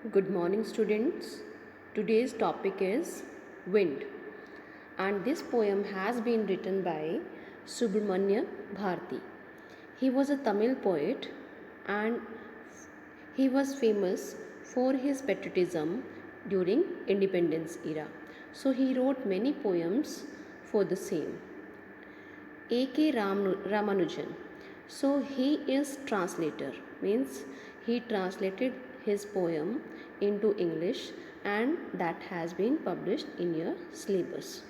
Good morning, students. Today's topic is wind, and this poem has been written by Subramanya Bharati. He was a Tamil poet and he was famous for his patriotism during independence era. So he wrote many poems for the same. A.K. Ramanujan. So he is translator, means he translated his poem into English and that has been published in your syllabus.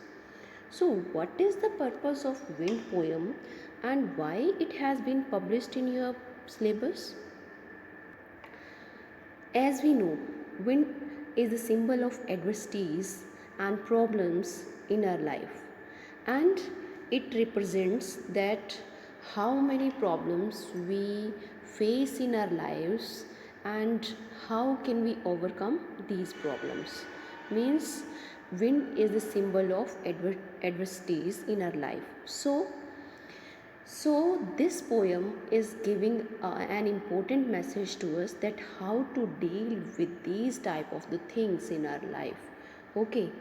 So what is the purpose of wind poem and why it has been published in your syllabus? As we know, wind is a symbol of adversities and problems in our life, and it represents that how many problems we face in our lives and how can we overcome these problems. Means wind is the symbol of adversities in our life. So, this poem is giving an important message to us that how to deal with these type of the things in our life. Okay.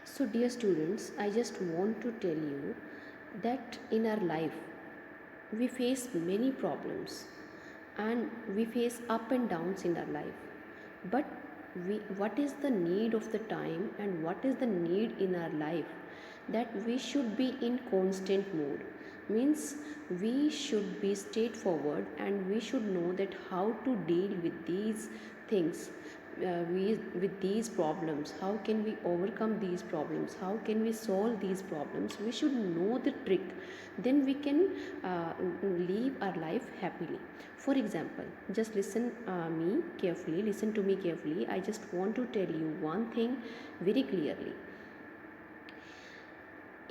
So, dear students, I just want to tell you that in our life we face many problems and we face up and downs in our life. But what is the need of the time and what is the need in our life that we should be in constant mood, means we should be straightforward and we should know that how to deal with these things, with these problems, how can we overcome these problems, how can we solve these problems. We should know the trick, then we can live our life happily. For example, just listen to me carefully. I just want to tell you one thing very clearly.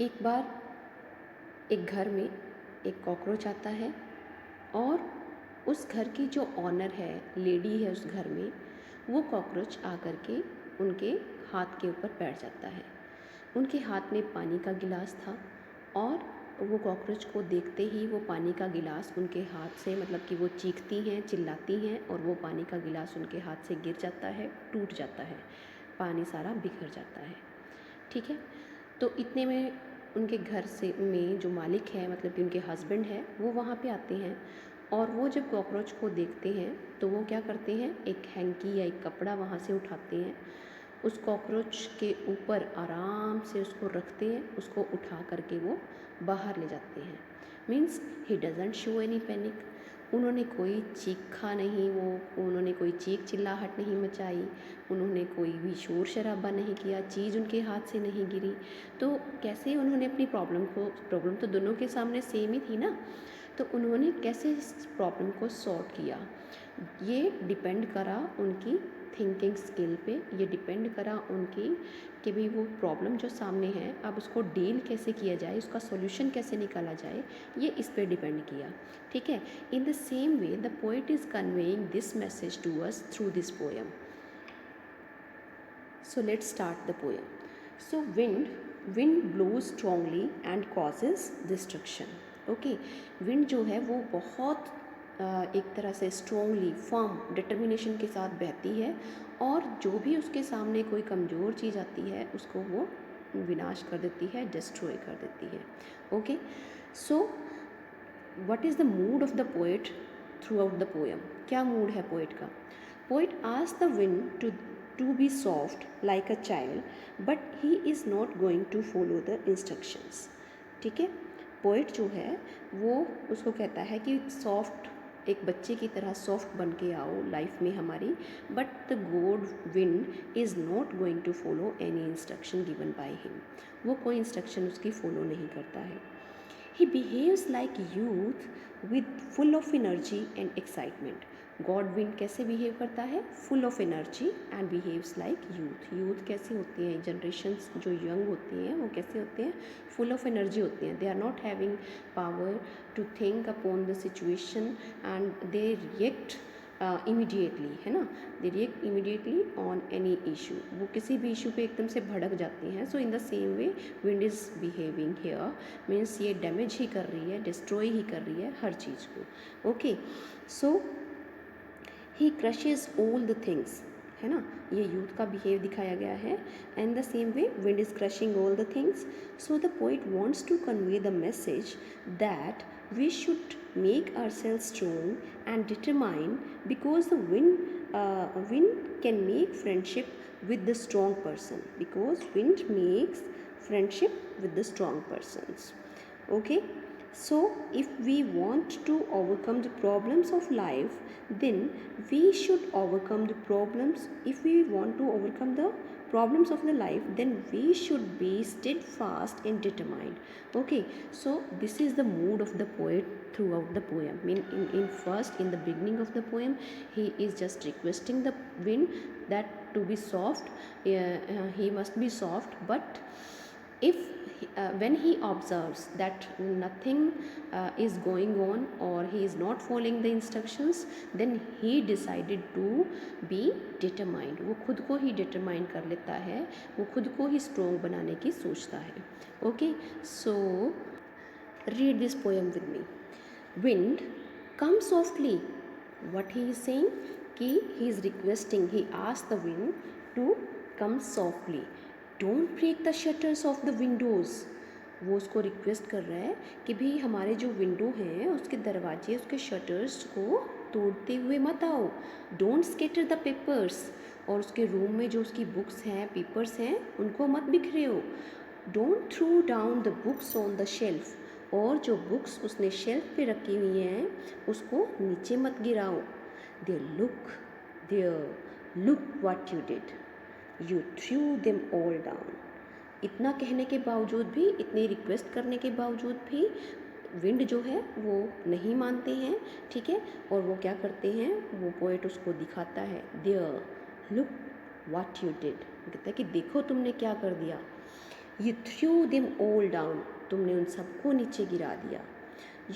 एक बार एक घर में एक cockroach आता है और उस घर की जो ऑनर है, लेडी है उस घर में, वो कॉकरोच आकर के उनके हाथ के ऊपर बैठ जाता है। उनके हाथ में पानी का गिलास था और वो कॉकरोच को देखते ही वो पानी का गिलास उनके हाथ से, मतलब कि वो चीखती हैं, चिल्लाती हैं और वो पानी का गिलास उनके हाथ से गिर जाता है, टूट जाता है, पानी सारा बिखर जाता है। ठीक है, तो इतने में उनके घर से में जो मालिक है, मतलब कि उनके हस्बैंड है, वो वहाँ पे आते हैं और वो जब कॉकरोच को देखते हैं तो वो क्या करते हैं, एक हैंकी या एक कपड़ा वहाँ से उठाते हैं, उस कॉकरोच के ऊपर आराम से उसको रखते हैं, उसको उठा करके वो बाहर ले जाते हैं। Means he doesn't show any panic. उन्होंने कोई चीखा नहीं, उन्होंने कोई चीख चिल्लाहट नहीं मचाई, उन्होंने कोई भी शोर शराबा नहीं किया, चीज़ उनके हाथ से नहीं गिरी। तो कैसे उन्होंने अपनी प्रॉब्लम तो दोनों के सामने सेम ही थी ना, तो उन्होंने कैसे इस प्रॉब्लम को सॉर्ट किया, ये डिपेंड करा उनकी थिंकिंग स्किल पे, ये डिपेंड करा उनकी कि भाई वो प्रॉब्लम जो सामने है अब उसको डील कैसे किया जाए, उसका सॉल्यूशन कैसे निकाला जाए, ये इस पे डिपेंड किया। ठीक है, in the same way the poet is conveying this message to us through this poem. So let's start the poem. So wind blows strongly and causes destruction. Okay, wind जो है वो बहुत एक तरह से स्ट्रॉन्गली फर्म डिटर्मिनेशन के साथ बहती है और जो भी उसके सामने कोई कमज़ोर चीज़ आती है उसको वो विनाश कर देती है, डिस्ट्रॉय कर देती है. Okay, so what is the mood off the poet through out the poem? क्या मूड है पोएट का? Poet asks the wind to be soft like a child, but he is not going to follow the instructions. ठीक है, poet जो है वो उसको कहता है कि सॉफ्ट, एक बच्चे की तरह सॉफ्ट बन के आओ लाइफ में हमारी, but the god wind is not going to follow any instruction given by him. वो कोई इंस्ट्रक्शन उसकी फॉलो नहीं करता है. He behaves like youth with full of energy and excitement. God wind कैसे बिहेव करता है? Full of energy and behaves like youth. Youth कैसे होते हैं, जनरेशन्स जो यंग होती हैं वो कैसे होते हैं? फुल ऑफ एनर्जी होते हैं. They are not having power to think upon the situation and they react immediately, है ना, they react immediately on any issue. वो किसी भी इशू पे एकदम से भड़क जाती हैं. So in the same way wind is behaving here, means ये डैमेज ही कर रही है, डिस्ट्रॉय ही कर रही है हर चीज़ को. Okay, so he crushes all the things, है ना, ये यूथ का बिहेव दिखाया गया है. And the same way wind is crushing all the things. So the poet wants to convey the message that we should make ourselves strong and determined, because the wind can make friendship with the strong person, because wind makes friendship with the strong persons. Okay, so if we want to overcome the problems of life, then we should overcome the problems. If we want to overcome the problems of the life, then we should be steadfast and determined. Okay, so this is the mood of the poet throughout the poem. In first, in the beginning of the poem, he is just requesting the wind that to be soft. He must be soft, but if when he observes that nothing is going on, or he is not following the instructions, then he decided to be determined. वो खुद को ही determine कर लेता है, वो खुद को ही strong बनाने की सोचता है. Okay, so read this poem with me. Wind, come softly. What he is saying, कि he is requesting, he asked the wind to come softly. Don't break the shutters of the windows. वो उसको request कर रहा है कि भाई हमारे जो विंडो हैं उसके दरवाजे, उसके शटर्स को तोड़ते हुए मत आओ. Don't scatter the papers. और उसके रूम में जो उसकी बुक्स हैं, पेपर्स हैं, उनको मत बिखरे हो. Don't throw down the books on the shelf. और जो बुक्स उसने शेल्फ पे रखी हुई हैं उसको नीचे मत गिराओ. There look what you did, you threw them all down. इतना कहने के बावजूद भी, इतनी रिक्वेस्ट करने के बावजूद भी विंड जो है वो नहीं मानते हैं. ठीक है, और वो क्या करते हैं, वो पोएट उसको दिखाता है. There look what you did, कहता है कि देखो तुमने क्या कर दिया. You threw them all down, तुमने उन सबको नीचे गिरा दिया.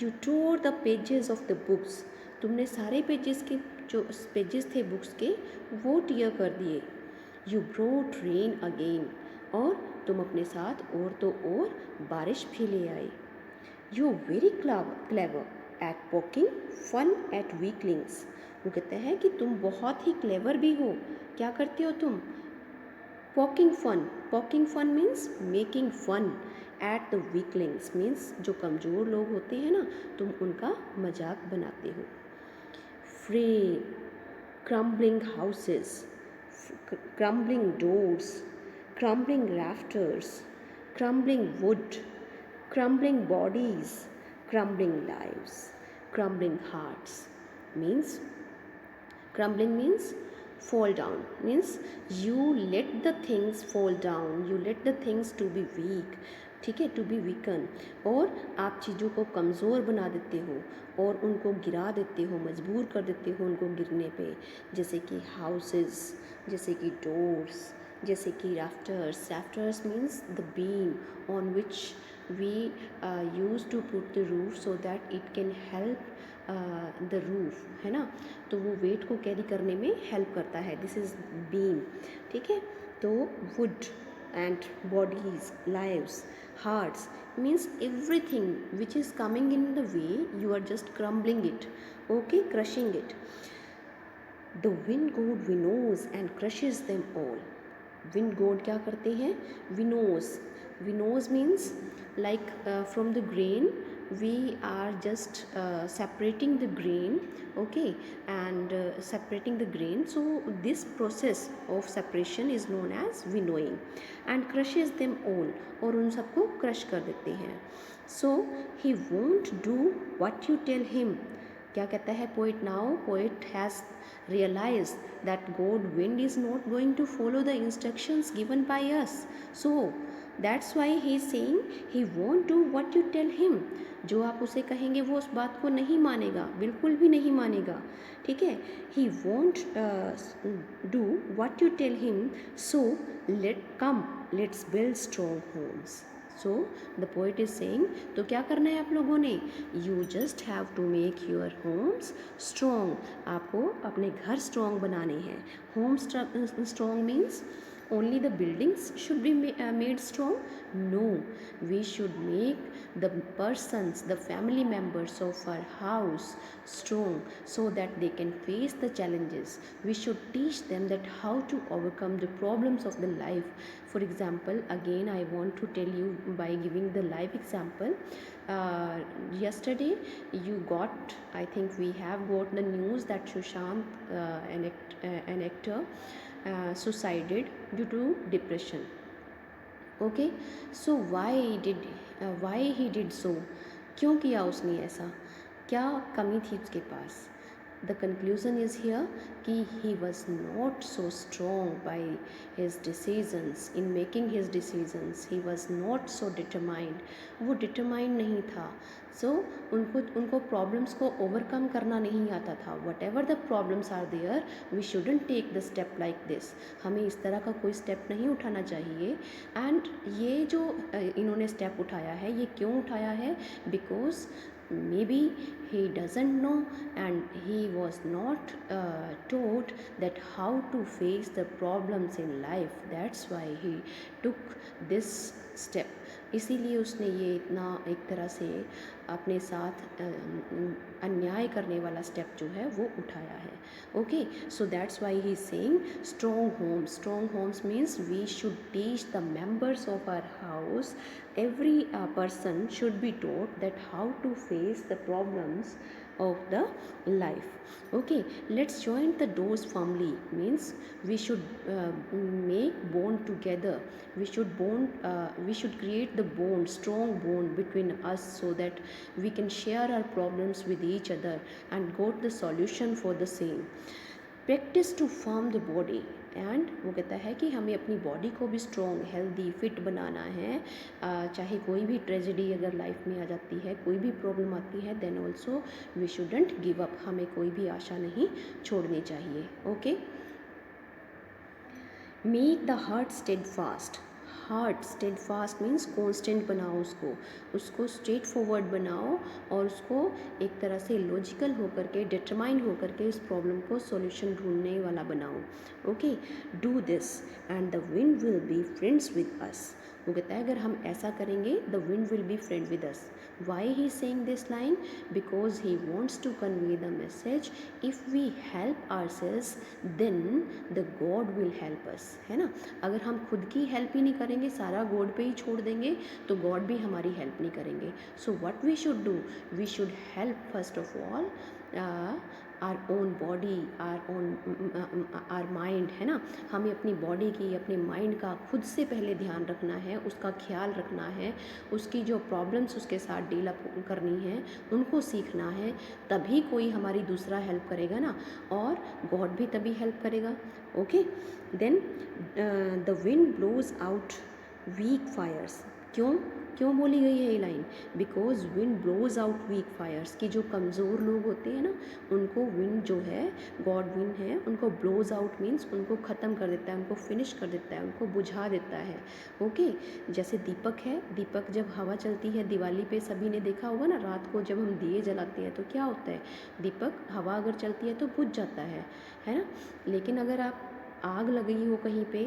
You tore the pages of the books, तुमने सारे पेजेस के जो पेजेस थे बुक्स के वो टीयर कर दिए. यू ब्रोट रेन अगेन, और तुम अपने साथ और तो और बारिश भी ले आए. You very clever at poking fun at weaklings. वो कहता है कि तुम बहुत ही क्लेवर भी हो. क्या करते हो तुम? Poking fun. Poking fun means making fun. At the weaklings means जो कमज़ोर लोग होते हैं ना, तुम उनका मजाक बनाते हो. फ्रे crumbling houses, crumbling doors, crumbling rafters, crumbling wood, crumbling bodies, crumbling lives, crumbling hearts. Means, crumbling means fall down, means you let the things fall down, you let the things to be weak. ठीक है, to be weaken. और आप चीज़ों को कमज़ोर बना देते हो और उनको गिरा देते हो, मजबूर कर देते हो उनको गिरने पे. जैसे कि हाउसेस, जैसे कि डोर्स, जैसे कि rafters. Rafters means the beam on which we use to put the roof so that it can help the roof, है ना. तो वो वेट को कैरी करने में हेल्प करता है. This is beam. ठीक है, तो would and bodies, lives, hearts means everything which is coming in the way, you are just crumbling it. Okay, crushing it. The wind god winnows and crushes them all. Wind god क्या करते हैं? Winnows. Winnows means like from the grain we are just separating the grain. Okay, and separating the grain, so this process of separation is known as winnowing. And crushes them all, और उन सबको crush कर देते हैं. So he won't do what you tell him. क्या कहता है poet now? Poet has realized that god wind is not going to follow the instructions given by us. So that's why he is saying he won't do what you tell him. जो आप उसे कहेंगे वो उस बात को नहीं मानेगा, बिल्कुल भी नहीं मानेगा. ठीक है, he won't do what you tell him. So let's build strong homes. So the poet is saying, तो क्या करना है आप लोगों ने? You just have to make your homes strong. आपको अपने घर strong बनाने हैं. Home strong means only the buildings should be made strong? No, we should make the persons, the family members of our house strong, so that they can face the challenges. We should teach them that how to overcome the problems of the life. For example, again I want to tell you by giving the live example. uh, Yesterday you got, I think we have got the news that Sushant, an actor, suicided due to depression. Okay, so why he did so? क्यों किया उसने ऐसा? क्या कमी थी उसके पास? The conclusion is here कि he was not so strong by his decisions, in making his decisions. He was not so determined. वो determined नहीं था. So उनको problems को overcome करना नहीं आता था. Whatever the problems are there, we shouldn't take the step like this. हमें इस तरह का कोई step नहीं उठाना चाहिए. And ये जो इन्होंने step उठाया है, ये क्यों उठाया है? Because maybe he doesn't know and he was not taught that how to face the problems in life. That's why he took this step. इसीलिए उसने ये इतना एक तरह से अपने साथ अन्याय करने वाला स्टेप जो है वो उठाया है. Okay, so that's why he is saying strong homes. Strong homes means we should teach the members of our house. Every person should be taught that how to face the problems of the life. Okay, let's join the doors firmly means we should make bond together. We should create the bond, strong bond between us, so that we can share our problems with each other and got the solution for the same. Practice to form the body. And वो कहता है कि हमें अपनी body को भी strong, healthy, fit बनाना है. चाहे कोई भी ट्रेजेडी अगर लाइफ में आ जाती है, कोई भी प्रॉब्लम आती है, then also we shouldn't give up. हमें कोई भी आशा नहीं छोड़नी चाहिए. Okay, make the heart steady fast. Heart steady fast means constant बनाओ उसको स्ट्रेट फॉरवर्ड बनाओ और उसको एक तरह से लॉजिकल होकर के, डिटरमाइंड होकर के इस प्रॉब्लम को सॉल्यूशन ढूंढने वाला बनाओ. Okay, do this and the wind will be friends with us. वो कहता है अगर हम ऐसा करेंगे, the wind will be friend with us. Why he saying this line? Because he wants to convey the message if we help ourselves then the god will help us. है ना, अगर हम खुद की हेल्प ही नहीं करेंगे, सारा गॉड पे ही छोड़ देंगे, तो गॉड भी हमारी हेल्प नहीं करेंगे. So what we should do? We should help first of all our own body, our mind. है ना, हमें अपनी बॉडी की, अपने माइंड का खुद से पहले ध्यान रखना है, उसका ख्याल रखना है, उसकी जो प्रॉब्लम्स उसके साथ डील अप करनी है उनको सीखना है. तभी कोई हमारी दूसरा हेल्प करेगा ना, और गॉड भी तभी हेल्प करेगा. Okay, then the wind blows out weak fires. क्यों बोली गई है ये line? Because wind blows out weak fires. कि जो कमज़ोर लोग होते हैं ना, उनको विंड जो है, गॉड विंड है, उनको ब्लोज आउट मीन्स उनको ख़त्म कर देता है, उनको फिनिश कर देता है, उनको बुझा देता है. ओके, जैसे दीपक है, दीपक जब हवा चलती है, दिवाली पे सभी ने देखा होगा ना, रात को जब हम दिए जलाते हैं तो क्या होता है, दीपक हवा अगर चलती है तो बुझ जाता है ना. लेकिन अगर आप आग लगी हो कहीं पे,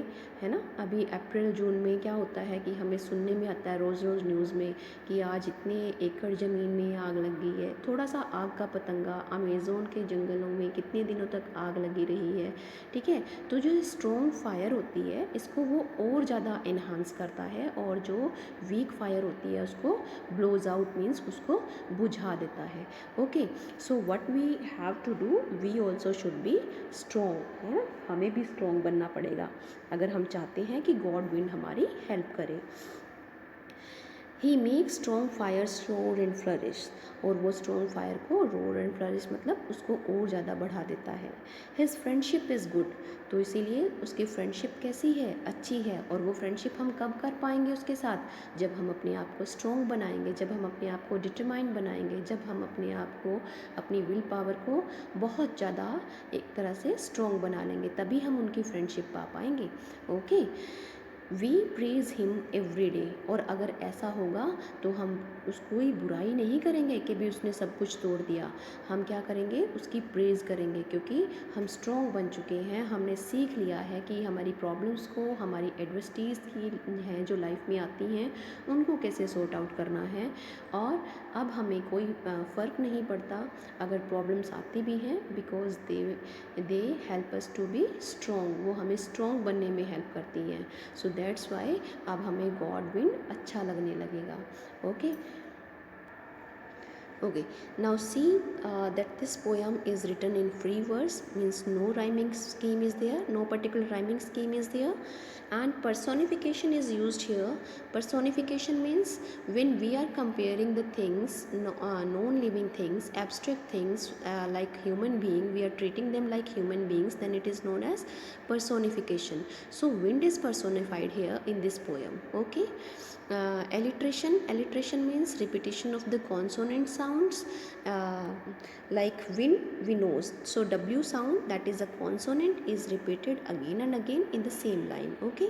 है ना, अभी अप्रैल जून में क्या होता है कि हमें सुनने में आता है रोज़ न्यूज़ में कि आज इतने एकड़ ज़मीन में आग लग गई है. थोड़ा सा आग का पतंगा अमेज़ोन के जंगलों में कितने दिनों तक आग लगी रही है. ठीक है, तो जो स्ट्रॉन्ग फायर होती है इसको वो और ज़्यादा इन्हांस करता है, और जो वीक फायर होती है उसको ब्लोज आउट मीन्स उसको बुझा देता है. Okay, so what we have to do, we also should be strong. है, हमें भी स्ट्रॉन्ग बनना पड़ेगा अगर हम चाहते हैं कि गॉड विंड हमारी हेल्प करे. He make strong fires roar and flourish. और वो स्ट्रॉन्ग फायर को, रोर एंड फ्लरिश मतलब उसको और ज़्यादा बढ़ा देता है. His friendship is good. तो इसीलिए उसकी फ्रेंडशिप कैसी है? अच्छी है. और वो फ्रेंडशिप हम कब कर पाएंगे उसके साथ? जब हम अपने आप को स्ट्रॉन्ग बनाएंगे, जब हम अपने आप को डिटरमाइंड बनाएंगे, जब हम अपने आप को, अपनी विल पावर को बहुत ज़्यादा एक तरह से स्ट्रॉन्ग बना लेंगे, तभी हम उनकी फ्रेंडशिप पा पाएंगे. Okay, we praise him every day. और अगर ऐसा होगा तो हम उसको ही बुराई नहीं करेंगे कि भी उसने सब कुछ तोड़ दिया, हम क्या करेंगे, उसकी प्रेज़ करेंगे, क्योंकि हम स्ट्रॉन्ग बन चुके हैं, हमने सीख लिया है कि हमारी प्रॉब्लम्स को, हमारी एडवर्सिटीज़ की हैं जो लाइफ में आती हैं, उनको कैसे सॉर्ट आउट करना है। और अब हमें कोई फ़र्क नहीं पड़ता अगर प्रॉब्लम्स आती भी हैं, because they help us to be strong, वो हमें स्ट्रॉन्ग बनने में हेल्प करती हैं। सो दैट्स वाई अब हमें गॉड विंड अच्छा लगने लगेगा। Okay okay, now see that this poem is written in free verse, means no rhyming scheme is there, no particular rhyming scheme is there, and personification is used here. Personification means when we are comparing the things, non-living things, abstract things, like human being, we are treating them like human beings, then it is known as personification. So wind is personified here in this poem. Okay. Alliteration means repetition of the consonant sounds, uh, like wind, we know, so w sound, that is a consonant, is repeated again and again in the same line. Okay,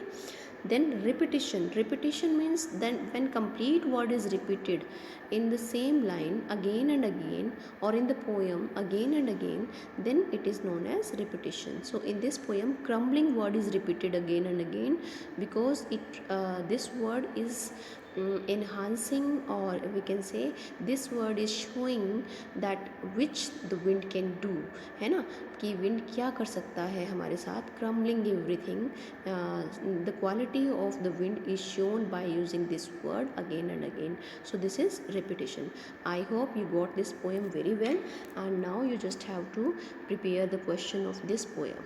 then repetition means then when complete word is repeated in the same line again and again, or in the poem again and again, then it is known as repetition. So in this poem, crumbling word is repeated again and again, because this word is enhancing, or we can say this word is showing that which the wind can do, है ना, कि wind क्या कर सकता है हमारे साथ, crumbling everything, the quality of the wind is shown by using this word again and again. So this is repetition. I hope you got this poem very well, and now you just have to prepare the question of this poem.